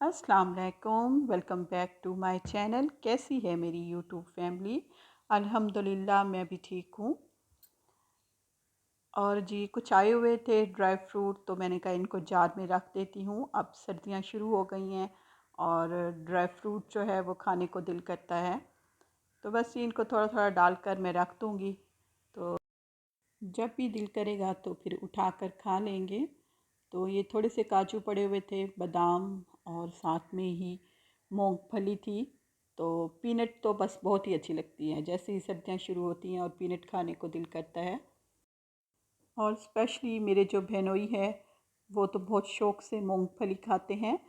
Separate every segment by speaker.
Speaker 1: अस्सलाम वालेकुम, welcome back to my channel. कैसी है मेरी यूट्यूब फैमिली? अल्हम्दुलिल्लाह मैं भी ठीक हूँ। और जी कुछ आए हुए थे ड्राई फ्रूट, तो मैंने कहा इनको जार में रख देती हूँ। अब सर्दियाँ शुरू हो गई हैं और ड्राई फ्रूट जो है वो खाने को दिल करता है, तो बस ये इनको थोड़ा थोड़ा डालकर मैं रख दूँगी। तो जब भी दिल करेगा तो फिर उठा कर खा लेंगे। तो ये थोड़े से काजू पड़े हुए थे, बादाम, और साथ में ही मूंगफली थी। तो पीनट तो बस बहुत ही अच्छी लगती है, जैसे ही सर्दियाँ शुरू होती हैं और पीनट खाने को दिल करता है। और स्पेशली मेरे जो बहनोई है वो तो बहुत शौक़ से मूंगफली खाते हैं,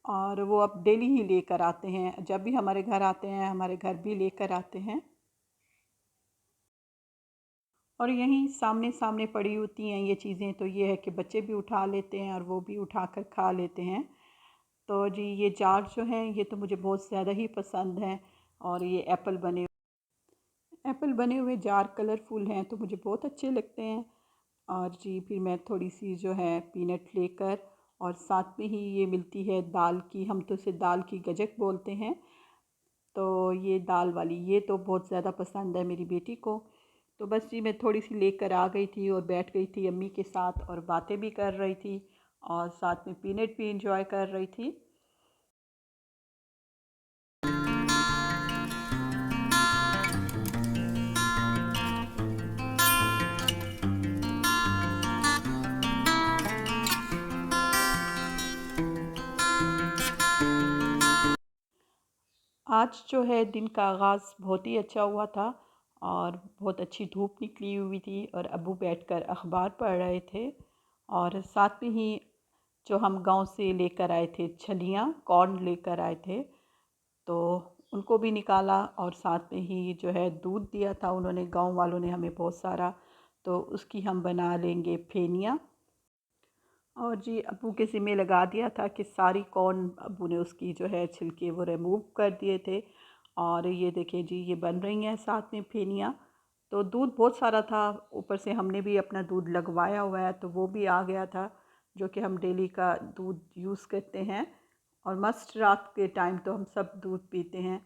Speaker 1: और वो अब डेली ही लेकर आते हैं। जब भी हमारे घर आते हैं हमारे घर भी लेकर आते हैं। और यहीं सामने सामने पड़ी होती हैं ये चीज़ें, तो ये है कि बच्चे भी उठा लेते हैं और वो भी उठा कर खा लेते हैं। तो जी ये जार जो हैं ये तो मुझे बहुत ज़्यादा ही पसंद हैं। और ये एप्पल बने हुए जार कलरफुल हैं तो मुझे बहुत अच्छे लगते हैं। और जी फिर मैं थोड़ी सी जो है पीनट लेकर, और साथ में ही ये मिलती है दाल की, हम तो इसे दाल की गजक बोलते हैं। तो ये दाल वाली ये तो बहुत ज़्यादा पसंद है मेरी बेटी को। तो बस जी मैं थोड़ी सी लेकर आ गई थी और बैठ गई थी अम्मी के साथ, और बातें भी कर रही थी और साथ में पीनट भी इंजॉय कर रही थी। आज जो है दिन का आगाज़ बहुत ही अच्छा हुआ था, और बहुत अच्छी धूप निकली हुई थी, और अब्बू बैठकर अखबार पढ़ रहे थे। और साथ में ही जो हम गांव से लेकर आए थे छलियाँ, कॉर्न लेकर आए थे, तो उनको भी निकाला। और साथ में ही जो है दूध दिया था उन्होंने, गांव वालों ने हमें बहुत सारा, तो उसकी हम बना लेंगे फेनिया। और जी अब्बू के ज़िम्मे लगा दिया था कि सारी कॉर्न, अब्बू ने उसकी जो है छिलके वो रिमूव कर दिए थे। और ये देखिए जी ये बन रही हैं साथ में फेनिया। तो दूध बहुत सारा था, ऊपर से हमने भी अपना दूध लगवाया हुआ है तो वो भी आ गया था, जो कि हम डेली का दूध यूज़ करते हैं। और मस्ट रात के टाइम तो हम सब दूध पीते हैं।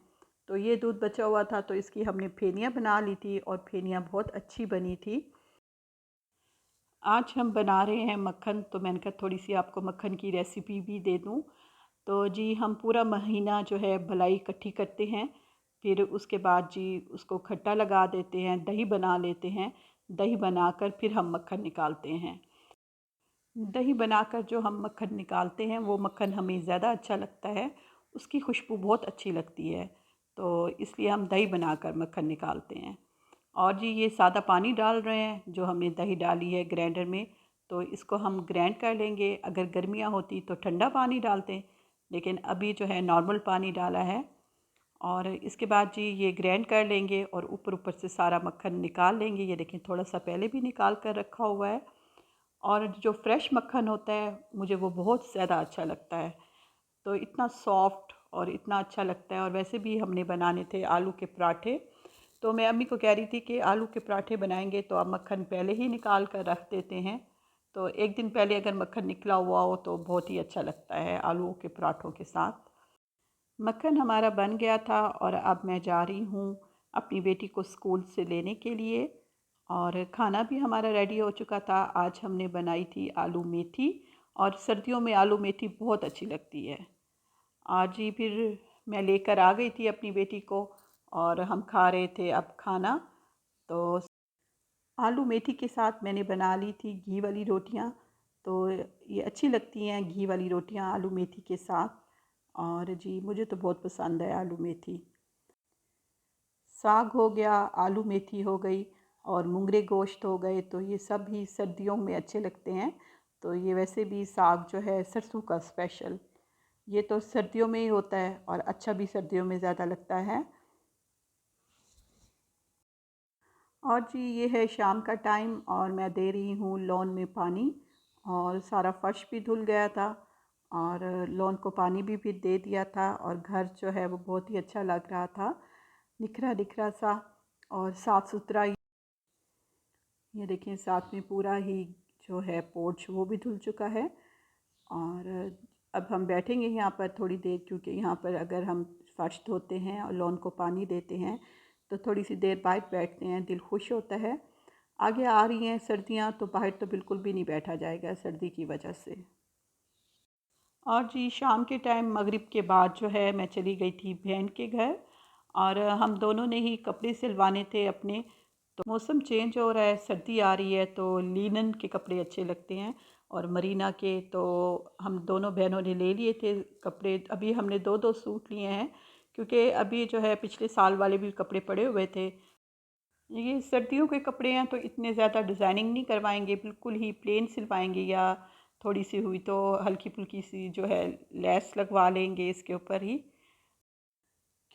Speaker 1: तो ये दूध बचा हुआ था तो इसकी हमने फेनिया बना ली थी, और फेनिया बहुत अच्छी बनी थी। आज हम बना रहे हैं मक्खन, तो मैंने कहा थोड़ी सी आपको मक्खन की रेसिपी भी दे दूं। तो जी हम पूरा महीना जो है भलाई इकट्ठी करते हैं, फिर उसके बाद जी उसको खट्टा लगा देते हैं, दही बना लेते हैं। दही बनाकर फिर हम मक्खन निकालते हैं। दही बनाकर जो हम मक्खन निकालते हैं वो मक्खन हमें ज़्यादा अच्छा लगता है, उसकी खुशबू बहुत अच्छी लगती है। तो इसलिए हम दही बनाकर मक्खन निकालते हैं। और जी ये सादा पानी डाल रहे हैं जो हमने दही डाली है ग्राइंडर में, तो इसको हम ग्राइंड कर लेंगे। अगर गर्मियाँ होती तो ठंडा पानी डालते, लेकिन अभी जो है नॉर्मल पानी डाला है। और इसके बाद जी ये ग्राइंड कर लेंगे और ऊपर ऊपर से सारा मक्खन निकाल लेंगे। ये देखें थोड़ा सा पहले भी निकाल कर रखा हुआ है। और जो फ्रेश मक्खन होता है मुझे वो बहुत ज़्यादा अच्छा लगता है, तो इतना सॉफ्ट और इतना अच्छा लगता है। और वैसे भी हमने बनाने थे आलू के पराठे, तो मैं अम्मी को कह रही थी कि आलू के पराठे बनाएंगे तो आप मक्खन पहले ही निकाल कर रख देते हैं। तो एक दिन पहले अगर मक्खन निकला हुआ हो तो बहुत ही अच्छा लगता है आलू के पराठों के साथ। मक्खन हमारा बन गया था और अब मैं जा रही हूँ अपनी बेटी को स्कूल से लेने के लिए। और खाना भी हमारा रेडी हो चुका था। आज हमने बनाई थी आलू मेथी, और सर्दियों में आलू मेथी बहुत अच्छी लगती है। आज ही फिर मैं लेकर आ गई थी अपनी बेटी को, और हम खा रहे थे अब खाना। तो आलू मेथी के साथ मैंने बना ली थी घी वाली रोटियां, तो ये अच्छी लगती हैं घी वाली रोटियां आलू मेथी के साथ। और जी मुझे तो बहुत पसंद है आलू मेथी। साग हो गया, आलू मेथी हो गई, और मुंगरे गोश्त हो गए, तो ये सब भी सर्दियों में अच्छे लगते हैं। तो ये वैसे भी साग जो है सरसों का स्पेशल, ये तो सर्दियों में ही होता है और अच्छा भी सर्दियों में ज़्यादा लगता है। और जी ये है शाम का टाइम और मैं दे रही हूँ लॉन में पानी, और सारा फर्श भी धुल गया था, और लॉन को पानी भी फिर दे दिया था। और घर जो है वो बहुत ही अच्छा लग रहा था, निखरा निखरा सा और साफ़ सुथरा। ये देखिए साथ में पूरा ही जो है पोर्च वो भी धुल चुका है। और अब हम बैठेंगे यहाँ पर थोड़ी देर, क्योंकि यहाँ पर अगर हम फ़र्श धोते हैं और लॉन को पानी देते हैं तो थोड़ी सी देर बाद बैठते हैं, दिल खुश होता है। आगे आ रही हैं सर्दियाँ, तो बाहर तो बिल्कुल भी नहीं बैठा जाएगा सर्दी की वजह से। और जी शाम के टाइम मगरिब के बाद जो है मैं चली गई थी बहन के घर, और हम दोनों ने ही कपड़े सिलवाने थे अपने। तो मौसम चेंज हो रहा है, सर्दी आ रही है, तो लीनन के कपड़े अच्छे लगते हैं और मरीना के। तो हम दोनों बहनों ने ले लिए थे कपड़े। अभी हमने दो दो सूट लिए हैं, क्योंकि अभी जो है पिछले साल वाले भी कपड़े पड़े हुए थे। ये सर्दियों के कपड़े हैं तो इतने ज़्यादा डिज़ाइनिंग नहीं करवाएंगे, बिल्कुल ही प्लेन सिलवाएंगे, या थोड़ी सी हुई तो हल्की फुल्की सी जो है लेस लगवा लेंगे इसके ऊपर ही,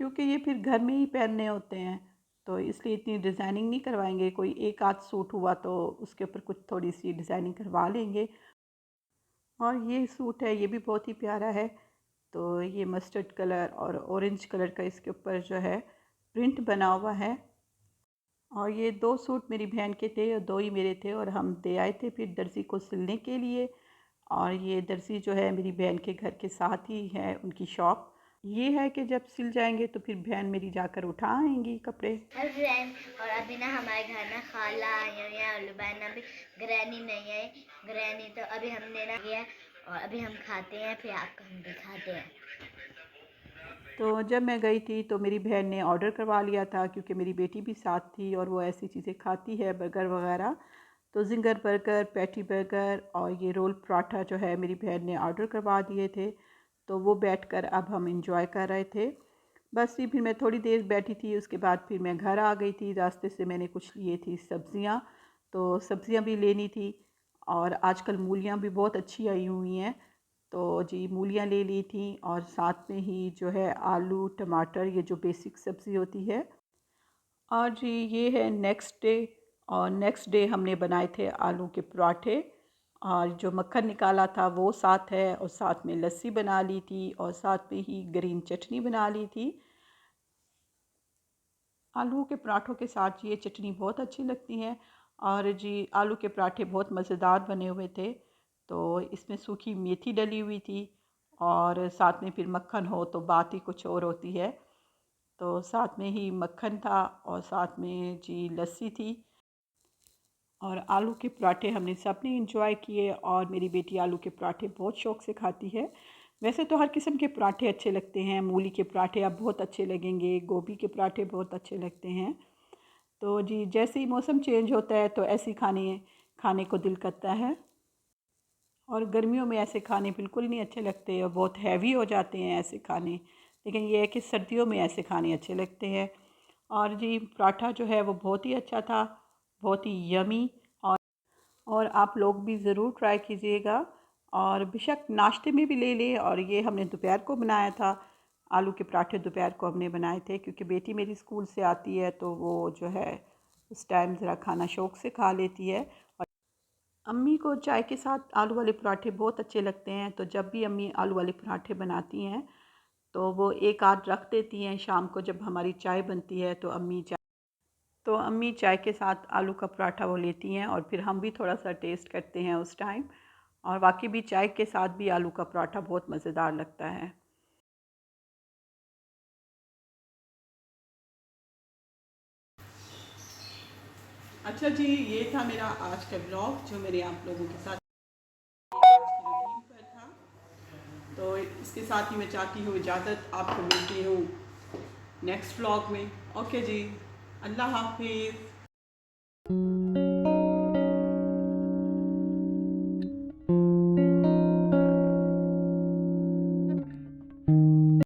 Speaker 1: क्योंकि ये फिर घर में ही पहनने होते हैं। तो इसलिए इतनी डिज़ाइनिंग नहीं करवाएंगे। कोई एक आध सूट हुआ तो उसके ऊपर कुछ थोड़ी सी डिज़ाइनिंग करवा लेंगे। और ये सूट है, ये भी बहुत ही प्यारा है। तो ये मस्टर्ड कलर और ऑरेंज कलर का इसके ऊपर जो है प्रिंट बना हुआ है। और ये दो सूट मेरी बहन के थे और दो ही मेरे थे, और हम दे आए थे फिर दर्जी को सिलने के लिए। और ये दर्जी जो है मेरी बहन के घर के साथ ही है उनकी शॉप। ये है कि जब सिल जाएंगे तो फिर बहन मेरी जाकर उठा आएंगी कपड़े।
Speaker 2: हेलो फ्रेंड, और अभी ना हमारे घर ना खाला आई हुई है और लुबैना भी। ग्रैनी नहीं है, ग्रैनी तो अभी हमने ना किया है और अभी हम खाते हैं, फिर आपको हम दिखाते हैं।
Speaker 1: तो जब मैं गई थी तो मेरी बहन ने ऑर्डर करवा लिया था, क्योंकि मेरी बेटी भी साथ थी और वो ऐसी चीज़ें खाती है, बर्गर वगैरह। तो जिंगर बर्गर, पैटी बर्गर और ये रोल पराठा जो है मेरी बहन ने ऑर्डर करवा दिए थे। तो वो बैठकर अब हम इंजॉय कर रहे थे। बस ही फिर मैं थोड़ी देर बैठी थी, उसके बाद फिर मैं घर आ गई थी। रास्ते से मैंने कुछ लिए थी सब्ज़ियाँ, तो सब्ज़ियाँ भी लेनी थी। और आजकल मूलियाँ भी बहुत अच्छी आई हुई हैं, तो जी मूलियाँ ले ली थी। और साथ में ही जो है आलू टमाटर, ये जो बेसिक सब्ज़ी होती है। और जी ये है नेक्स्ट डे। और नेक्स्ट डे हमने बनाए थे आलू के पराठे, और जो मक्खन निकाला था वो साथ है, और साथ में लस्सी बना ली थी, और साथ में ही ग्रीन चटनी बना ली थी। आलू के पराठों के साथ ये चटनी बहुत अच्छी लगती है। और जी आलू के पराठे बहुत मज़ेदार बने हुए थे। तो इसमें सूखी मेथी डली हुई थी, और साथ में फिर मक्खन हो तो बात ही कुछ और होती है। तो साथ में ही मक्खन था और साथ में जी लस्सी थी। और आलू के पराठे हमने सब ने इंजॉय किए, और मेरी बेटी आलू के पराठे बहुत शौक़ से खाती है। वैसे तो हर किस्म के पराठे अच्छे लगते हैं, मूली के पराठे अब बहुत अच्छे लगेंगे, गोभी के पराठे बहुत अच्छे लगते हैं। तो जी जैसे ही मौसम चेंज होता है तो ऐसे खाने खाने को दिल करता है। और गर्मियों में ऐसे खाने बिल्कुल नहीं अच्छे लगते और बहुत हैवी हो जाते हैं ऐसे खाने। लेकिन ये है कि सर्दियों में ऐसे खाने अच्छे लगते हैं। और जी पराठा जो है वो बहुत ही अच्छा था, बहुत ही यमी। और आप लोग भी ज़रूर ट्राई कीजिएगा, और बेशक नाश्ते में भी ले लें। और ये हमने दोपहर को बनाया था, आलू के पराठे दोपहर को हमने बनाए थे, क्योंकि बेटी मेरी स्कूल से आती है तो वो जो है उस टाइम ज़रा खाना शौक़ से खा लेती है। और अम्मी को चाय के साथ आलू वाले पराठे बहुत अच्छे लगते हैं, तो जब भी अम्मी आलू वाले पराठे बनाती हैं तो वो एक आध रख देती हैं। शाम को जब हमारी चाय बनती है तो अम्मी चाय के साथ आलू का पराठा वो लेती हैं, और फिर हम भी थोड़ा सा टेस्ट करते हैं उस टाइम। और वाकई भी चाय के साथ भी आलू का पराठा बहुत मज़ेदार लगता है। अच्छा जी, ये था मेरा आज का ब्लॉग जो मैंने आप लोगों के साथ आज की रूटीन पर था। तो इसके साथ ही मैं चाहती हूँ इजाज़त, आपको मिलती हूँ नेक्स्ट ब्लॉग में। ओके जी, अल्लाह हाफिज़।